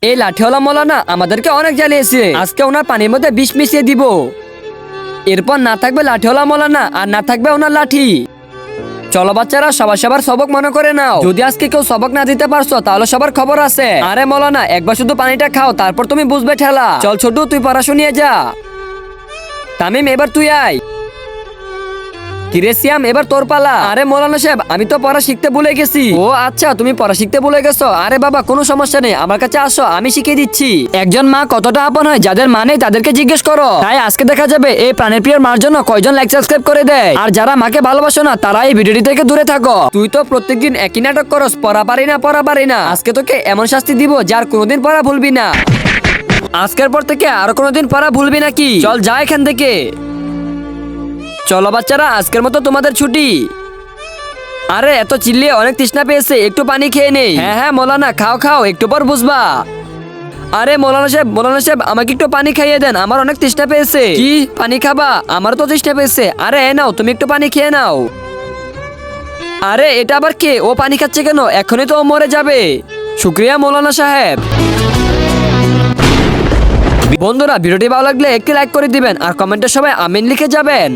এই লাঠিওয়ালা মৌলানা আমাদেরকে অনেক জ্বালিয়েছে, আজকে ওনার পানির মধ্যে বিষ মিশিয়ে দিব। এরপর না থাকবে লাঠিওয়ালা মৌলানা, আর না থাকবে ওনার লাঠি। চলো বাচ্চারা, সবার সবার সবক মনে করে নাও। যদি আজকে কেউ সবক না দিতে পারছো তাহলে সবার খবর আছে। আরে মৌলানা, একবার শুধু পানিটা খাও, তারপর তুমি বুঝবে ঠেলা। চল ছোটু, তুই পড়াশোনা নিয়ে যা। তামিম, এবার তুই আয়। কিরে সিয়াম, এবার তোর পালা। আরে মৌলানা সাহেব, আমি তো পড়া শিখতে ভুলে গেছি। ও আচ্ছা, তুমি পড়া শিখতে ভুলে গেছো। আরে বাবা, কোনো সমস্যা নেই, আমার কাছে আসো, আমি শিখিয়ে দিচ্ছি। একজন মা কতটা আপন হয়, যাদের মা নেই তাদেরকে জিজ্ঞেস করো। তাই আজকে দেখা যাবে এই প্রাণের প্রিয় মার জন্য কয়জন লাইক সাবস্ক্রাইব করে দেয়। আর যারা মাকে ভালোবাসো না, তারা এই ভিডিওটি থেকে দূরে থাকো। তুই তো প্রত্যেকদিন একই নাটক করস, পড়া পারি না পড়া পারি না। আজকে তোকে এমন শাস্তি দিব যার কোনোদিন পড়া ভুলবি না। আজকের পর থেকে আর কোনোদিন পড়া ভুলবি নাকি? চল যা এখান থেকে। চলো বাচ্চারা, আজকের মতো তোমাদের ছুটি। আরে এত চিল্লিয়ে অনেক তৃষ্ণা পেয়েছে, একটু পানি খেয়ে নেই। হ্যাঁ হ্যাঁ মৌলানা, খাও খাও, একটু পর বুঝবা। আরে মৌলানা সাহেব, আমাকে একটু পানি খাইয়ে দেন, আমার অনেক তৃষ্ণা পেয়েছে। কি পানি খাবা? আমার তো তৃষ্ণা পেয়েছে। আরে নাও, তুমি একটু পানি খেয়ে নাও। আরে এটা আবার কে? ও পানি খাচ্ছে কেন? এখনই তো ও মরে যাবে। শুক্রিয়া মৌলানা সাহেব। বন্ধুরা, ভিডিওটি ভালো লাগলে একটি লাইক করে দিবেন, আর কমেন্টে সবাই আমিন লিখে যাবেন।